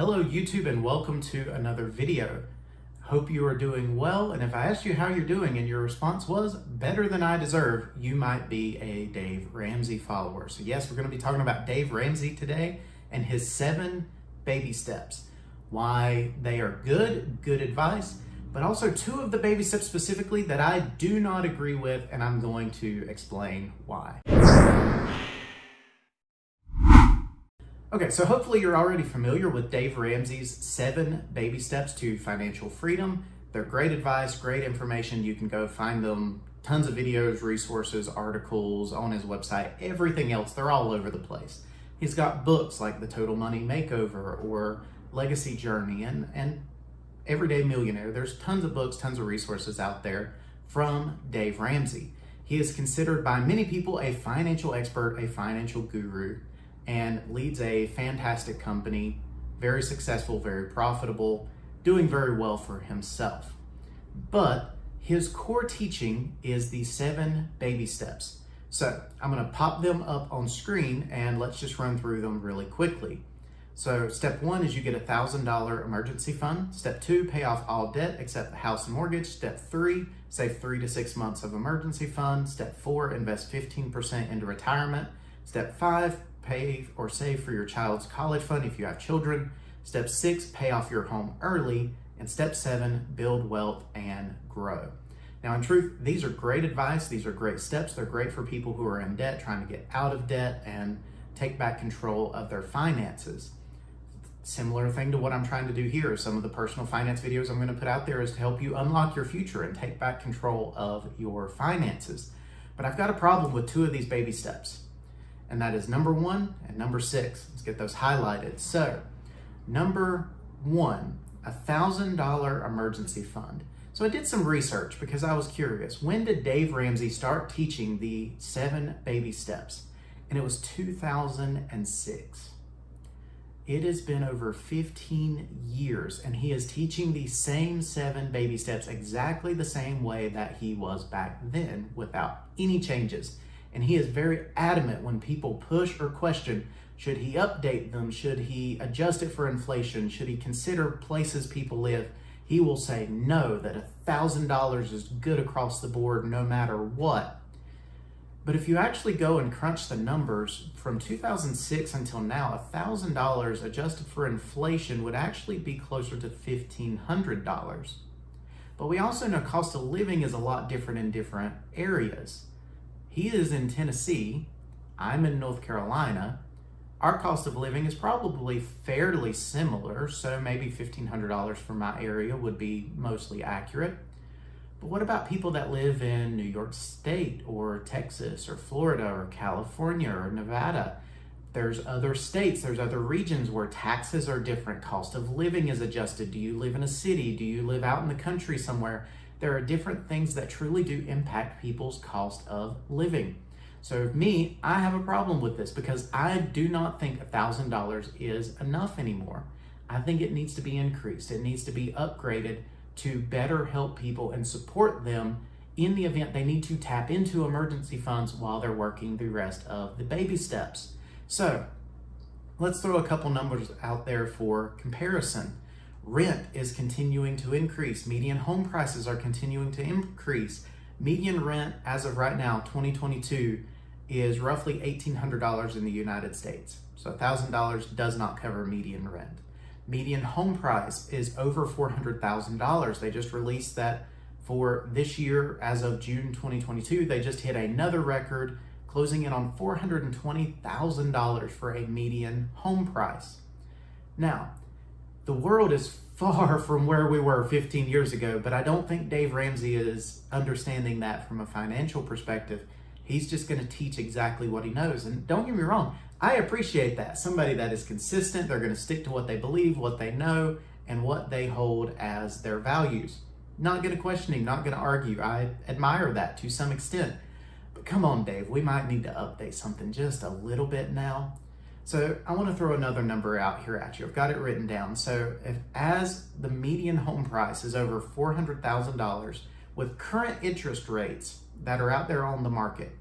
Hello YouTube and welcome to another video. Hope you are doing well, and if I asked you how you're doing and your response was better than I deserve, you might be a Dave Ramsey follower. So yes, we're going to be talking about Dave Ramsey today and his 7 baby steps. Why they are good advice, but also 2 of the baby steps specifically that I do not agree with, and I'm going to explain why. Okay, so hopefully you're already familiar with Dave Ramsey's 7 baby steps to financial freedom. They're great advice, great information. You can go find them, tons of videos, resources, articles on his website, everything else. They're all over the place. He's got books like The Total Money Makeover or Legacy Journey and Everyday Millionaire. There's tons of books, tons of resources out there from Dave Ramsey. He is considered by many people a financial expert, a financial guru, and leads a fantastic company, very successful, very profitable, doing very well for himself. But his core teaching is the 7 baby steps. So I'm gonna pop them up on screen and let's just run through them really quickly. So step 1 is you get a $1,000 emergency fund. Step 2, pay off all debt except the house and mortgage. Step 3, save 3 to 6 months of emergency fund. Step 4, invest 15% into retirement. Step 5, pay or save for your child's college fund if you have children. Step 6, pay off your home early. And step 7, build wealth and grow. Now, in truth, these are great advice. These are great steps. They're great for people who are in debt, trying to get out of debt and take back control of their finances. Similar thing to what I'm trying to do here. Some of the personal finance videos I'm going to put out there is to help you unlock your future and take back control of your finances. But I've got a problem with 2 of these baby steps. And that is number 1 and number 6. Let's get those highlighted. So, number 1, a $1,000 emergency fund. So I did some research because I was curious. When did Dave Ramsey start teaching the 7 baby steps? And it was 2006. It has been over 15 years, and he is teaching the same 7 baby steps exactly the same way that he was back then without any changes. And he is very adamant when people push or question, should he update them? Should he adjust it for inflation? Should he consider places people live? He will say no, that $1,000 is good across the board no matter what. But if you actually go and crunch the numbers from 2006 until now, $1,000 adjusted for inflation would actually be closer to $1,500. But we also know cost of living is a lot different in different areas. He is in Tennessee, I'm in North Carolina. Our cost of living is probably fairly similar, so maybe $1,500 for my area would be mostly accurate. But what about people that live in New York State or Texas or Florida or California or Nevada? There's other states, there's other regions where taxes are different, cost of living is adjusted. Do you live in a city? Do you live out in the country somewhere? There are different things that truly do impact people's cost of living. So me, I have a problem with this because I do not think $1,000 is enough anymore. I think it needs to be increased. It needs to be upgraded to better help people and support them in the event they need to tap into emergency funds while they're working the rest of the baby steps. So let's throw a couple numbers out there for comparison. Rent is continuing to increase. Median home prices are continuing to increase. Median rent as of right now, 2022, is roughly $1,800 in the United States. So $1,000 does not cover median rent. Median home price is over $400,000. They just released that for this year as of June 2022. They just hit another record, closing in on $420,000 for a median home price. Now, the world is far from where we were 15 years ago, but I don't think Dave Ramsey is understanding that from a financial perspective. He's just going to teach exactly what he knows. And don't get me wrong, I appreciate that. Somebody that is consistent, they're going to stick to what they believe, what they know, and what they hold as their values. Not going to question him, not going to argue. I admire that to some extent. But come on, Dave, we might need to update something just a little bit now. So I want to throw another number out here at you. I've got it written down. So as the median home price is over $400,000 with current interest rates that are out there on the market,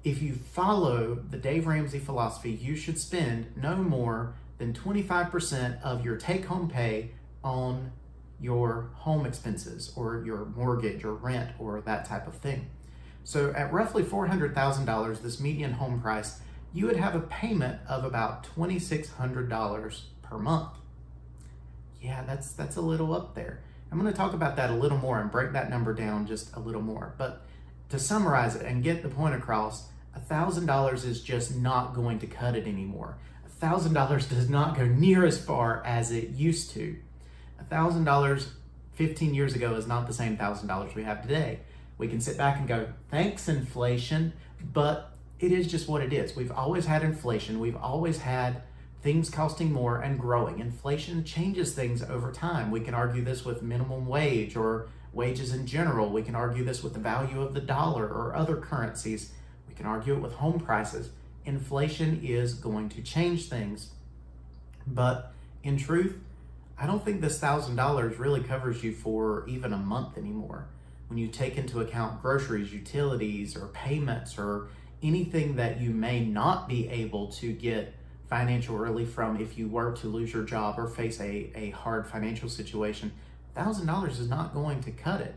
if you follow the Dave Ramsey philosophy, you should spend no more than 25% of your take-home pay on your home expenses or your mortgage or rent or that type of thing. So at roughly $400,000, this median home price, you would have a payment of about $2,600 per month. Yeah, that's a little up there. I'm going to talk about that a little more and break that number down just a little more. But to summarize it and get the point across, $1,000 is just not going to cut it anymore. $1,000 does not go near as far as it used to. $1,000 15 years ago is not the same $1,000 we have today. We can sit back and go, thanks inflation, but it is just what it is. We've always had inflation. We've always had things costing more and growing. Inflation changes things over time. We can argue this with minimum wage or wages in general. We can argue this with the value of the dollar or other currencies. We can argue it with home prices. Inflation is going to change things. But in truth, I don't think this $1,000 really covers you for even a month anymore. When you take into account groceries, utilities, or payments, or anything that you may not be able to get financial relief from if you were to lose your job or face a hard financial situation, $1,000 is not going to cut it.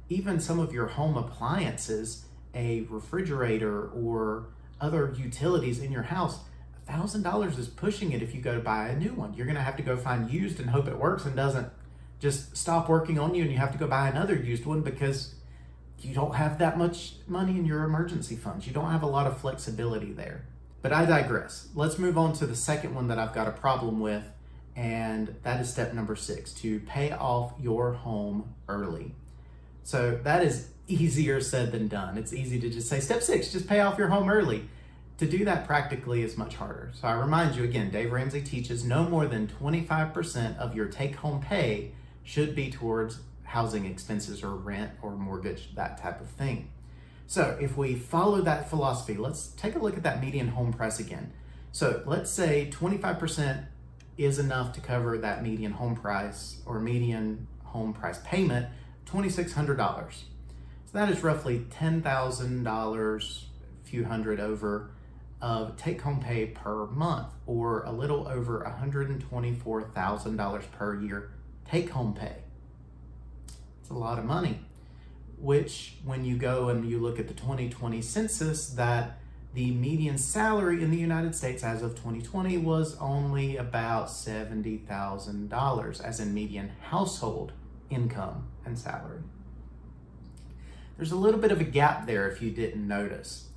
Even some of your home appliances, a refrigerator or other utilities in your house, $1,000 is pushing it if you go to buy a new one. You're gonna have to go find used and hope it works and doesn't just stop working on you and you have to go buy another used one because you don't have that much money in your emergency funds. You don't have a lot of flexibility there. But I digress. Let's move on to the second one that I've got a problem with, and that is step number 6, to pay off your home early. So that is easier said than done. It's easy to just say, step 6, just pay off your home early. To do that practically is much harder. So I remind you again, Dave Ramsey teaches no more than 25% of your take-home pay should be towards housing expenses or rent or mortgage, that type of thing. So if we follow that philosophy, let's take a look at that median home price again. So let's say 25% is enough to cover that median home price or median home price payment, $2,600. So that is roughly $10,000, a few hundred over, of take-home pay per month, or a little over $124,000 per year take-home pay. It's a lot of money, which when you go and you look at the 2020 census, that the median salary in the United States as of 2020 was only about $70,000 as in median household income and salary. There's a little bit of a gap there if you didn't notice.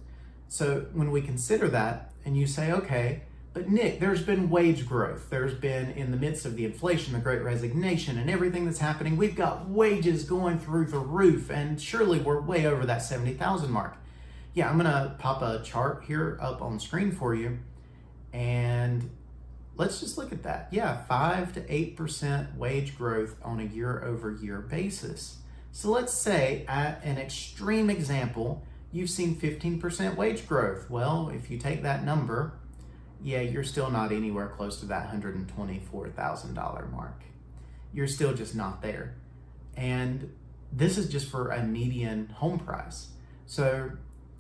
So when we consider that and you say, okay, but Nick, there's been wage growth. There's been, in the midst of the inflation, the Great Resignation, and everything that's happening, we've got wages going through the roof, and surely we're way over that 70,000 mark. Yeah, I'm gonna pop a chart here up on screen for you, and let's just look at that. Yeah, 5 to 8% wage growth on a year-over-year basis. So let's say, at an extreme example, you've seen 15% wage growth. Well, if you take that number, yeah, you're still not anywhere close to that $124,000 mark. You're still just not there. And this is just for a median home price. So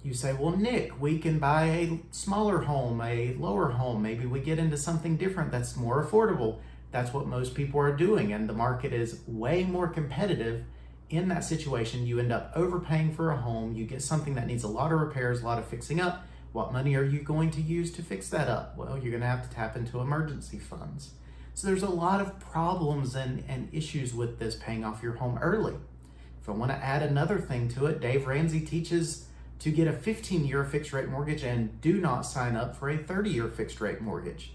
you say, well, Nick, we can buy a smaller home, a lower home. Maybe we get into something different that's more affordable. That's what most people are doing. And the market is way more competitive. In that situation, you end up overpaying for a home. You get something that needs a lot of repairs, a lot of fixing up. What money are you going to use to fix that up? Well, you're going to have to tap into emergency funds. So there's a lot of problems and issues with this paying off your home early. If I want to add another thing to it, Dave Ramsey teaches to get a 15-year fixed rate mortgage and do not sign up for a 30-year fixed rate mortgage.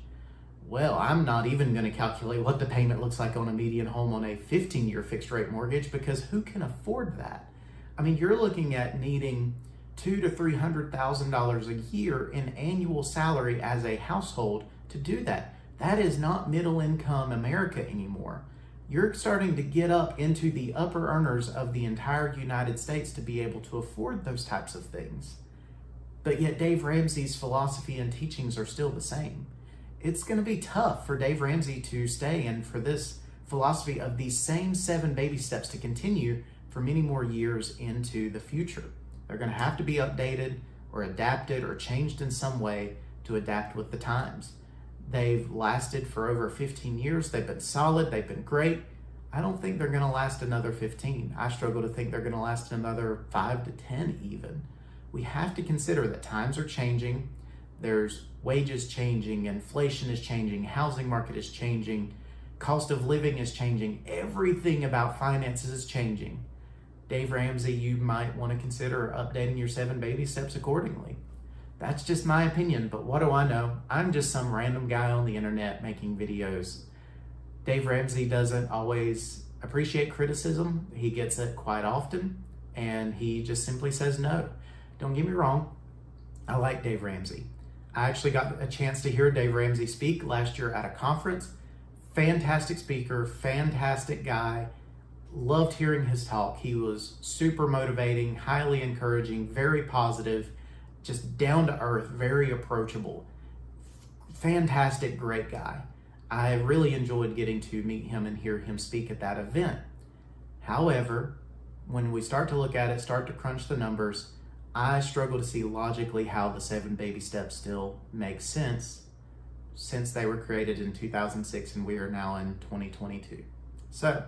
Well, I'm not even going to calculate what the payment looks like on a median home on a 15-year fixed rate mortgage, because who can afford that? I mean, you're looking at needing $200,000 to $300,000 a year in annual salary as a household to do that. That is not middle income America anymore. You're starting to get up into the upper earners of the entire United States to be able to afford those types of things. But yet Dave Ramsey's philosophy and teachings are still the same. It's going to be tough for Dave Ramsey to stay and for this philosophy of these same 7 baby steps to continue for many more years into the future. They're going to have to be updated or adapted or changed in some way to adapt with the times. They've lasted for over 15 years. They've been solid. They've been great. I don't think they're going to last another 15. I struggle to think they're going to last another 5 to 10 even. We have to consider that times are changing. There's wages changing, inflation is changing, housing market is changing, cost of living is changing. Everything about finances is changing. Dave Ramsey, you might want to consider updating your 7 baby steps accordingly. That's just my opinion, but what do I know? I'm just some random guy on the internet making videos. Dave Ramsey doesn't always appreciate criticism. He gets it quite often, and he just simply says no. Don't get me wrong, I like Dave Ramsey. I actually got a chance to hear Dave Ramsey speak last year at a conference. Fantastic speaker, fantastic guy. Loved hearing his talk. He was super motivating, highly encouraging, very positive, just down to earth, very approachable. Fantastic, great guy. I really enjoyed getting to meet him and hear him speak at that event. However, when we start to look at it, start to crunch the numbers, I struggle to see logically how the 7 baby steps still make sense since they were created in 2006 and we are now in 2022. So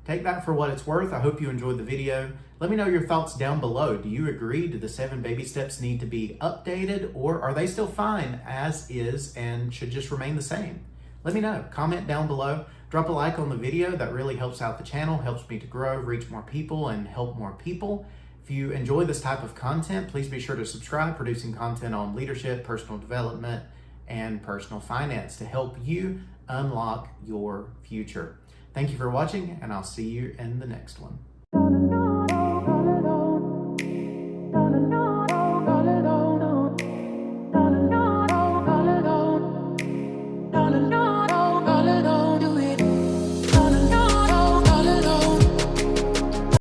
take that for what it's worth. I hope you enjoyed the video. Let me know your thoughts down below. Do you agree? Do the 7 baby steps need to be updated, or are they still fine as is and should just remain the same? Let me know. Comment down below. Drop a like on the video. That really helps out the channel, helps me to grow, reach more people, and help more people. If you enjoy this type of content, please be sure to subscribe. Producing content on leadership, personal development, and personal finance to help you unlock your future. Thank you for watching, and I'll see you in the next one.